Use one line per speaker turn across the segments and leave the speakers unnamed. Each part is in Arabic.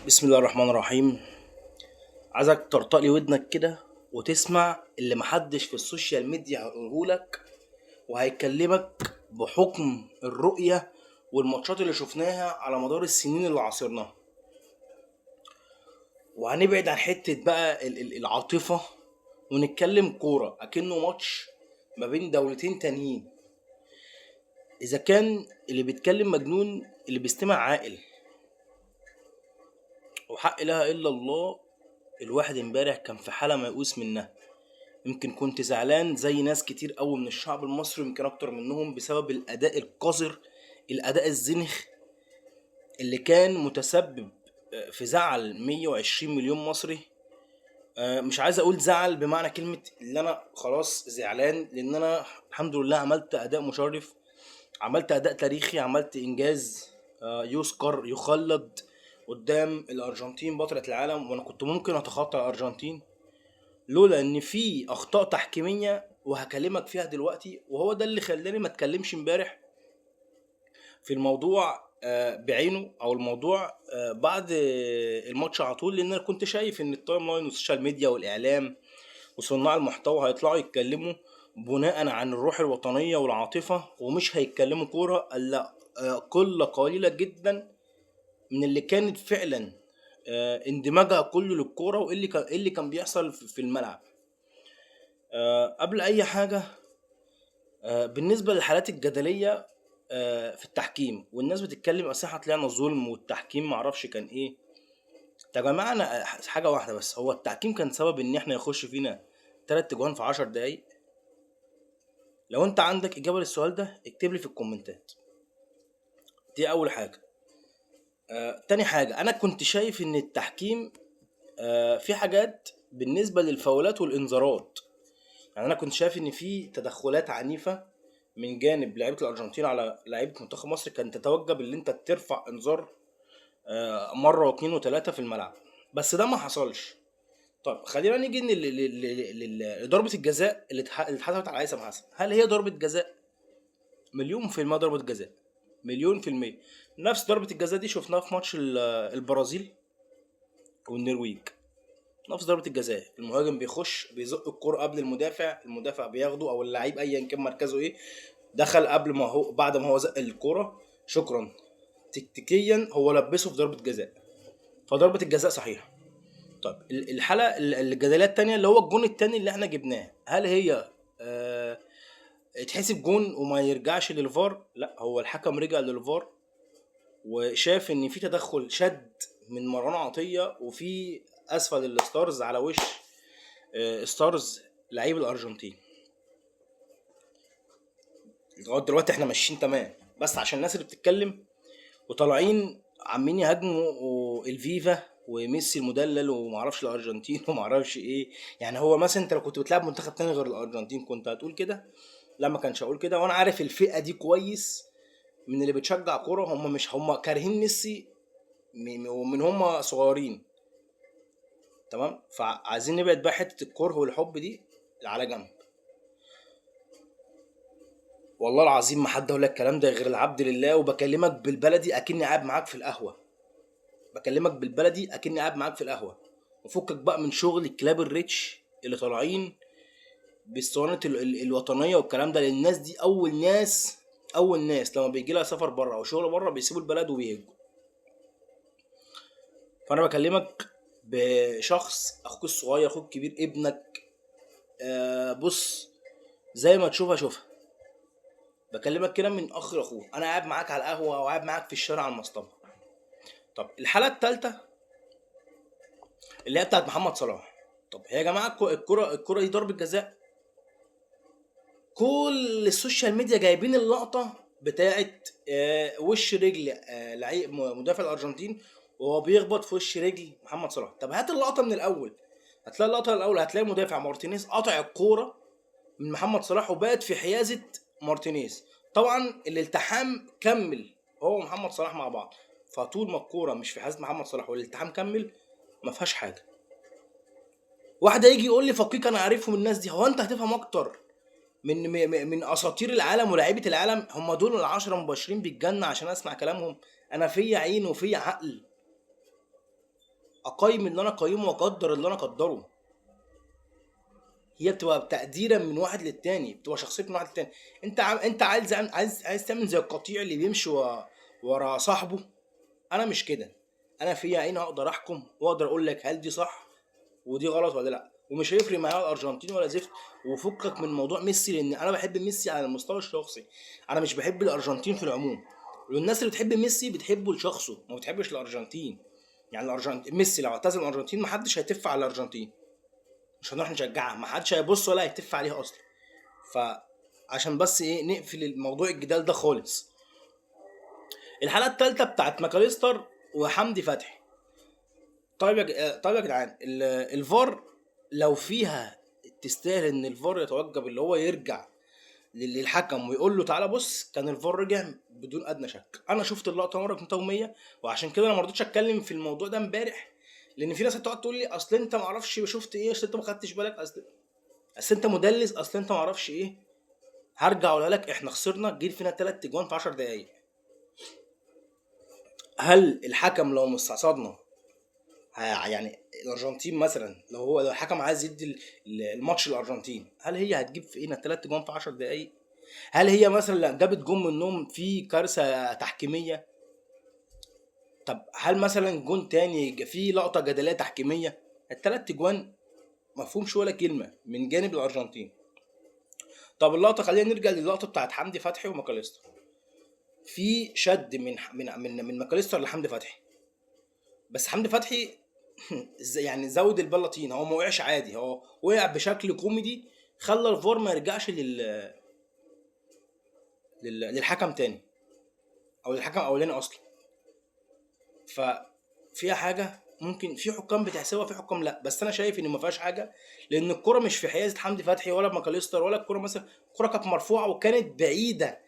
بسم الله الرحمن الرحيم. عايزك ترطق لي ودنك كده وتسمع اللي محدش في السوشيال ميديا هيقولهولك، وهيكلمك بحكم الرؤية والماتشات اللي شفناها على مدار السنين اللي عاصرناها، وهنبعد عن حتة بقى العاطفة، ونتكلم كورة أكنه ماتش ما بين دولتين تانيين. إذا كان اللي بيتكلم مجنون اللي بيستمع عاقل، وحق إله إلا الله. الواحد امبارح كان في حالة ميؤوس منها. يمكن كنت زعلان زي ناس كتير قوي من الشعب المصري، يمكن اكتر منهم، بسبب الاداء القذر، الاداء الزنخ اللي كان متسبب في زعل 120 مليون مصري. مش عايز اقول زعل بمعنى كلمة اللي انا خلاص زعلان، لان انا الحمد لله عملت اداء مشرف، عملت اداء تاريخي، عملت انجاز يذكر يخلد قدام الارجنتين بطلة العالم. وانا كنت ممكن اتخطى الارجنتين لولا ان في اخطاء تحكيميه، وهكلمك فيها دلوقتي، وهو ده اللي خلاني ما اتكلمش امبارح في الموضوع بعينه، او الموضوع بعد الماتش على طول، لان انا كنت شايف ان التايم لاين والسوشيال ميديا والاعلام وصناع المحتوى هيطلعوا يتكلموا بناء عن الروح الوطنيه والعاطفه، ومش هيتكلموا كوره الا قله قليله جدا من اللي كانت فعلا اندماجها كله للكوره، وايه اللي كان إيه اللي كان بيحصل في الملعب. قبل اي حاجه، بالنسبه للحالات الجدليه في التحكيم، والناس بتتكلم اصل احنا طلعنا ظلم والتحكيم معرفش كان ايه. يا جماعه انا حاجه واحده بس، هو التحكيم كان سبب ان احنا يخش فينا 3 اجوان في 10 دقايق؟ لو انت عندك اجابه للسؤال ده اكتب لي في الكومنتات. دي اول حاجه. تاني حاجه، انا كنت شايف ان التحكيم في حاجات بالنسبه للفاولات والانذارات. يعني انا كنت شايف ان في تدخلات عنيفه من جانب لعيبه الارجنتين على لعيبه منتخب مصر، كان تتوجب ان انت ترفع انذار مره واثنين وثلاثه في الملعب، بس ده ما حصلش. طب خلينا نيجي لضربه الجزاء اللي اتحسبت على هيثم حسن. هل هي ضربه جزاء؟ مليون في المية ضربة جزاء، مليون في المية. نفس ضربة الجزاء دي شفناها في ماتش البرازيل والنرويج. نفس ضربة الجزاء، المهاجم بيخش بيزق الكرة قبل المدافع، المدافع بياخده او اللعيب ايا كان مركزه ايه، دخل قبل ما هو بعد ما هو زق الكرة، شكرا. تكتيكيا هو لبسه في ضربة جزاء، فضربة الجزاء صحيحة. طيب الحالة الجدلية التانية اللي هو الجون التاني اللي احنا جبناه، هل هي اه اتحسب جون وما يرجعش للفار؟ لا، هو الحكم رجع للفار وشاف ان في تدخل شد من مروان عطية، وفي اسفل الستارز على وش ستارز لعيب الارجنتين. لغايه دلوقتي احنا ماشيين تمام، بس عشان الناس اللي بتتكلم وطالعين عمالين يهاجموا الفيفا وميسي المدلل ومعرفش الارجنتين ومعرفش ايه. يعني هو مثلا انت لو كنت بتلعب منتخب تاني غير الارجنتين كنت هتقول كده؟ لا، ما كانش هقول كده. وانا عارف الفئه دي كويس من اللي بتشجع كوره، هم مش هم كارهين ميسي ومن هم صغيرين. تمام، فعايزين نبعد بقى حته الكره والحب دي على جنب. والله العظيم ما حد هقول لك الكلام ده غير العبد لله، وبكلمك بالبلدي اكني قاعد معاك في القهوه. بكلمك بالبلدي اكني قاعد معاك في القهوه. وفكك بقى من شغل الكلاب الريتش اللي طالعين بالصوانه الوطنيه والكلام ده، لان الناس دي اول ناس لما بيجي لها سفر بره او شغل بره بيسيبوا البلد وبيهجوا. فانا بكلمك بشخص اخوك الصغير، اخوك الكبير، ابنك. بص، زي ما تشوفها شوفها. بكلمك كده من اخ لاخوه، انا قاعد معاك على القهوه وقاعد معاك في الشارع على المصطبه. طب الحاله الثالثه اللي هي بتاعت محمد صلاح. طب هي يا جماعه الكره دي ضربه جزاء. كل السوشيال ميديا جايبين اللقطه بتاعت وش رجل لعيب مدافع الارجنتين وهو بيخبط في وش رجل محمد صلاح. طب هات اللقطه من الاول. هتلاقي اللقطه الاول، هتلاقي مدافع مارتينيز قطع الكوره من محمد صلاح وبات في حيازه مارتينيز. طبعا الالتحام كمل هو ومحمد صلاح مع بعض، فطول ما الكوره مش في حيازه محمد صلاح والالتحام كمل ما فيهاش حاجه. واحد هيجي يقول لي فقيق انا عارفهم الناس دي، هو انت هتفهم اكتر من اساطير العالم ولاعيبه العالم؟ هم دول العشرة مباشرين بالجنه عشان اسمع كلامهم؟ انا فيا عين وفيا عقل. اقيم اللي انا اقيمه واقدر اللي انا اقدره. هي بتبقى تقديرا من واحد للتاني، بتبقى شخصيه من واحد للتاني. انت عايز تعمل زي القطيع اللي بيمشي ورا صاحبه. انا مش كده. انا في عيني اقدر احكم واقدر اقول لك هل دي صح ودي غلط ولا لا، ومش هيفرق معايا الارجنتين ولا زفت. وفكك من موضوع ميسي، لان انا بحب ميسي على المستوى الشخصي، انا مش بحب الارجنتين في العموم. والناس اللي بتحب ميسي بتحبه لشخصه، ما بتحبش الارجنتين. يعني الارجنتين، ميسي لو اعتزل الارجنتين محدش هيتف على الارجنتين، مش هنروح نشجعها، محدش هيبص ولا هيتف عليها اصلا. فعشان بس ايه نقفل الموضوع الجدال ده خالص. الحلقه الثالثه بتاعت ماكاليستر وحمدي فتحي. طيب يا جدعان، الفار لو فيها تستاهل ان الفار يتوجب اللي هو يرجع للحكم ويقول له تعالى بص، كان الفار رجع بدون ادنى شك. انا شفت اللقطه مره كنت يوميه، وعشان كده انا ما رضيتش اتكلم في الموضوع ده امبارح، لان في ناس هتقعد تقول لي اصل انت ما اعرفش شفت ايه، اصل انت ما خدتش بالك، اصل انت مدلس، اصل انت ما اعرفش ايه. هرجع اقول لك احنا خسرنا، جيل فينا 3 اجوان في 10 دقائق. هل الحكم لو مستصعدنا يعني الارجنتين مثلا، لو الحكم عايز يدي الماتش للارجنتين، هل هي هتجيب فينا 3 جون في 10 دقائق؟ هل هي مثلا جابت جون منهم في كارثه تحكيميه؟ طب هل مثلا جون تاني في لقطه جدليه تحكيميه؟ ال3 جوان مفهومش ولا كلمه من جانب الارجنتين. طب اللقطه، خلينا نرجع للقطه بتاعت حمدي فتحي وماكاليستر. في شد من ماكاليستر لحمدي فتحي، بس حمدي فتحي يعني زود البلاطين، هو ما وقعش عادي، هو وقع بشكل كوميدي خلى الفار ما يرجعش للحكم تاني، او للحكم اولاني اصلا. ففيها حاجه ممكن في حكام بتحسبها، في حكام لا، بس انا شايف ان ما فيهاش حاجه، لان الكره مش في حيازه حمدي فتحي ولا ماكاليستر، ولا الكره مثلا الكره كانت مرفوعه وكانت بعيده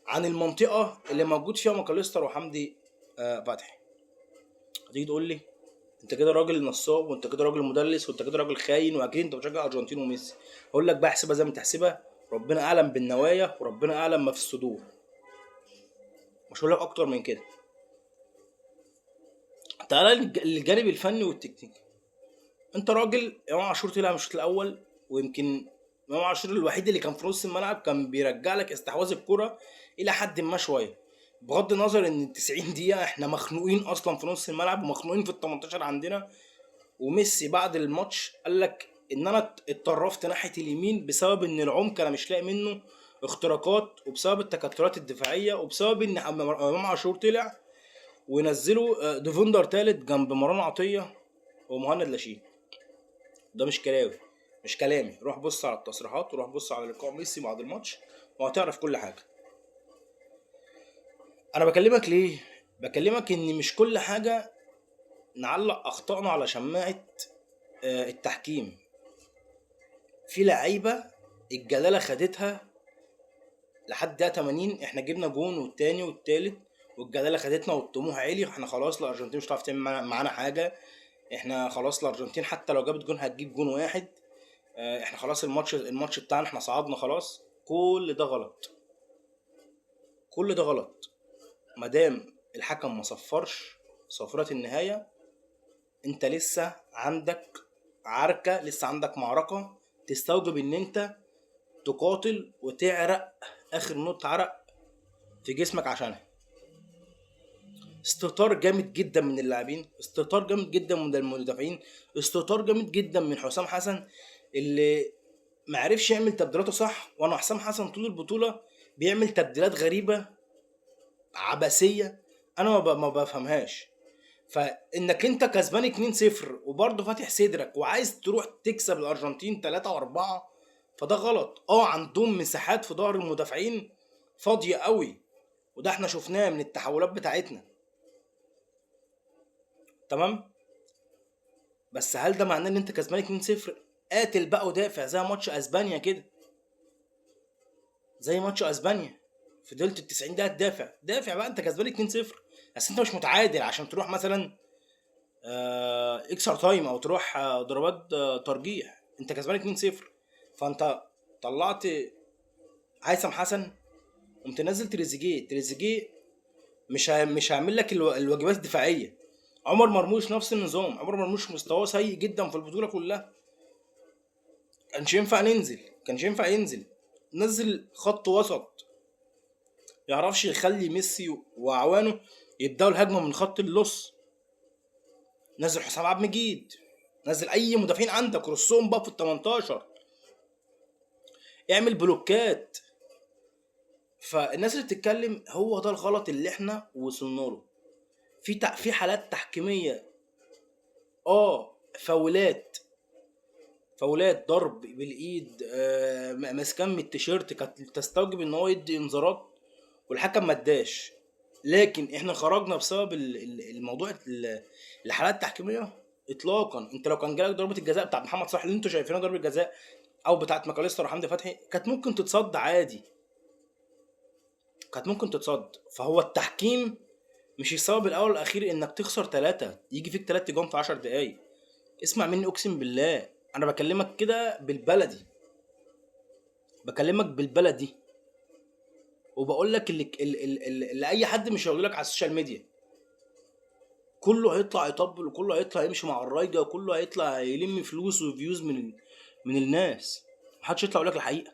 عن المنطقه اللي موجود فيها ماكاليستر وحمدي فتحي. هتيجي تقول لي انت كده راجل نصاب، وانت كده راجل مدلس، وانت كده راجل خاين، واكيد انت بتشجع ارجنتين وميسي. هقول لك بقى احسبها زي ما تحسبها، ربنا اعلم بالنوايا وربنا اعلم ما في الصدور، مش هقول لك اكتر من كده. تعالى للجانب الفني والتكتيكي. انت راجل، امام عاشور طلع مش الاول، ويمكن امام عاشور الوحيد اللي كان في نص الملعب كان بيرجع لك استحواذ الكرة الى حد ما شويه، بغض النظر ان 90 دقيقه احنا مخنوقين اصلا في نص الملعب ومخنوقين في ال 18 عندنا. وميسي بعد الماتش قال لك ان انا اتطرفت ناحيه اليمين بسبب ان العمق انا مش لاقي منه اختراقات، وبسبب التكتلات الدفاعيه، وبسبب ان امام عاشور طلع ونزلوا ديفندر تالت جنب مروان عطيه ومهند لاشين. ده مش كلامي، مش كلامي، روح بص على التصريحات وروح بص على لقاء ميسي بعد الماتش وهتعرف كل حاجه. انا بكلمك ليه؟ بكلمك ان مش كل حاجه نعلق اخطائنا على شماعه التحكيم. في لعيبه الجلاله خدتها لحد دقيقه 80، احنا جبنا جون والتاني والتالت والجلاله خدتنا والطموح عالي، احنا خلاص الارجنتين مش هتعرف تعمل معانا حاجه، احنا خلاص الارجنتين حتى لو جابت جون هتجيب جون واحد، احنا خلاص الماتش بتاعنا احنا صعدنا خلاص. كل ده غلط، كل ده غلط. مادام الحكم ما صفرش صفرات النهايه، انت لسه عندك عركه، لسه عندك معركه تستوجب ان انت تقاتل وتعرق اخر نقطة عرق في جسمك عشانها. استهتار جامد جدا من اللاعبين، استهتار جامد جدا من المدافعين، استهتار جامد جدا من حسام حسن اللي معرفش يعمل تبديلاته صح. وانا حسام حسن طول البطولة بيعمل تبديلات غريبة عبثية، انا ما بفهمهاش. فانك انت كسبان 2-0 وبرضه فاتح صدرك وعايز تروح تكسب الارجنتين 3 و4، فده غلط. عندهم مساحات في ظهر المدافعين فاضية قوي، وده احنا شفناه من التحولات بتاعتنا، تمام. بس هل ده معناه ان انت كسبان 2-0 قاتل بقى ودافع زي ماتش اسبانيا كده؟ زي ماتش اسبانيا فضلت ال 90 دقيقة تدافع، دافع بقى، انت كسبان 2-0، بس انت مش متعادل عشان تروح مثلا اكسترا تايم او تروح ضربات ترجيح، انت كسبان 2-0. فانت طلعت هيثم حسن قمت نازل تريزيجيه مش هيعمل لك الواجبات الدفاعيه، عمر مرموش نفس النظام، عمر مرموش مستواه سيء جدا في البطوله كلها. كانش ينفع ننزل، كانش ينفع ينزل. نزل خط وسط يعرفش يخلي ميسي واعوانه يبداوا الهجمه من خط النص. نزل حسام عبد المجيد، نزل اي مدافعين عندك رصهم بقى في ال 18، اعمل بلوكات. فالناس اللي بتتكلم هو ده الغلط اللي احنا وصلنا له. في حالات تحكيميه، فاولات، فاولات ضرب بالايد، مسكان من التيشيرت كانت تستوجب ان هو يدي انذارات والحكم ما اداش. لكن احنا خرجنا بسبب الموضوع الحالات التحكيميه اطلاقا. انت لو كان جالك ضربه الجزاء بتاعت محمد صلاح اللي انتوا شايفينها ضربه جزاء، او بتاعت ماكاليستر وحمدي فتحي، كانت ممكن تتصد عادي، كانت ممكن تتصد. فهو التحكيم مش السبب الاول والاخير انك تخسر 3 يجي فيك 3 جون في 10 دقايق. اسمع مني اقسم بالله، انا بكلمك كده بالبلدي، بكلمك بالبلدي، وبقول لك اللي اي حد مش هيقول لك على السوشيال ميديا. كله هيطلع يطبل، وكله هيطلع يمشي مع الرايجه، وكله هيطلع يلم فلوس وفيوز من الناس. محدش يطلع يقول لك الحقيقه.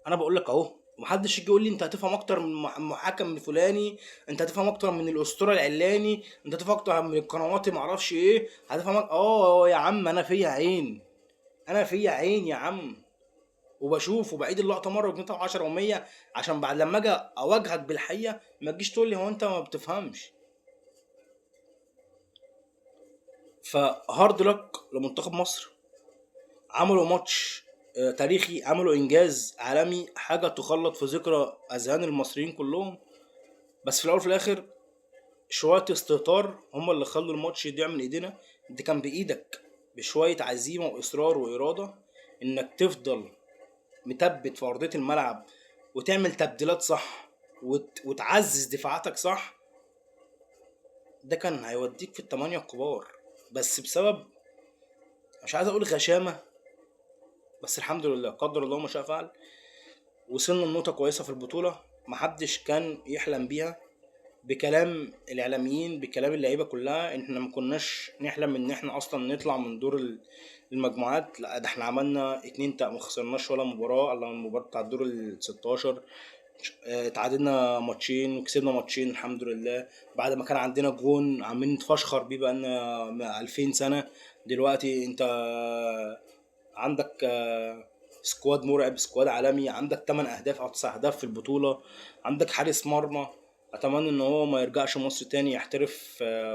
انا بقول لك اهو، ومحدش يجي يقول لي انت هتفهم اكتر من المحكم الفلاني، انت هتفهم اكتر من الاسطوره العلاني، انت هتفهم اكتر من القنوات ما اعرفش ايه، هتفهم يا عم انا فيا عين، انا فيا عين يا عم، وبشوف وبعيد اللقطه مره واثنين وعشرة و100، عشان بعد لما اجي اواجهك بالحقيقه ما تجيش تقول لي هو انت ما بتفهمش. فهارد لك لمنتخب مصر، عملوا ماتش تاريخي، عملوا انجاز عالمي، حاجه تخلد في ذكرى اذهان المصريين كلهم. بس في الاول وفي الاخر شويه استهتار هم اللي خلوا الماتش يضيع من ايدينا. انت كان بايدك بشويه عزيمه واصرار واراده انك تفضل مثبت في ارضيه الملعب، وتعمل تبديلات صح، وتعزز دفاعاتك صح. ده كان هيوديك في التمانية الكبار. بس بسبب، مش عايز اقول غشامة، بس الحمد لله قدر الله ما شاء فعل، وصلنا لنقطة كويسة في البطولة محدش كان يحلم بيها. بكلام الاعلاميين، بكلام اللعيبة كلها، احنا ما كناش نحلم ان احنا اصلا نطلع من دور المجموعات. لا ده احنا عملنا 2 ما خسرناش ولا مباراة الا المباراة بتاع الدور ال16. اتعادلنا ماتشين وكسبنا ماتشين الحمد لله، بعد ما كان عندنا جون عمالين نتفشخر بيه بقالنا 2000 سنة. دلوقتي انت عندك سكواد مرعب، سكواد عالمي، عندك 8 اهداف او 9 اهداف في البطولة، عندك حارس مرمى اتمنى ان هو ما يرجعش مصر تاني، يحترف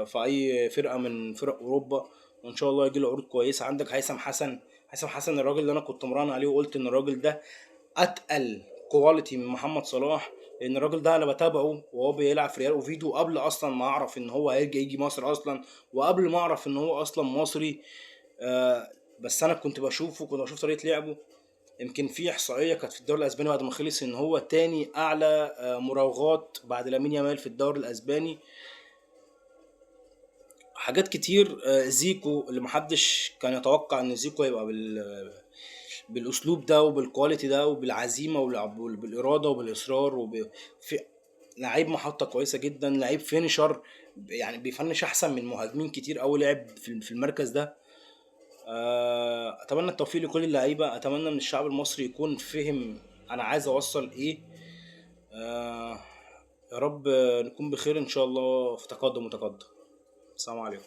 في اي فرقة من فرق اوروبا، وان شاء الله يجي له عروض كويسة. عندك هيثم حسن، هيثم حسن الراجل اللي انا كنت مراهن عليه وقلت ان الراجل ده اتقل كواليتي من محمد صلاح، لان الراجل ده انا بتابعه وهو بيلعب في ريال اوفيدو قبل اصلا ما اعرف ان هو هيجي مصر اصلا، وقبل ما اعرف ان هو اصلا مصري. بس انا كنت بشوف طريقه لعبه. يمكن في احصائيه كانت في الدوري الاسباني بعد ما خلص ان هو تاني اعلى مراوغات بعد لامين يامال في الدوري الاسباني. حاجات كتير. زيكو اللي محدش كان يتوقع ان زيكو هيبقى بالاسلوب ده وبالكواليتي ده وبالعزيمه وبالاراده وبالاصرار في لعيب محطه كويسه جدا، لعيب فينيشر، يعني بيفنش احسن من مهاجمين كتير قوي لعب في المركز ده. اتمنى التوفيق لكل اللعيبه، اتمنى من الشعب المصري يكون فهم انا عايز اوصل ايه. آه، يا رب نكون بخير ان شاء الله، في تقدم متقدم. السلام عليكم.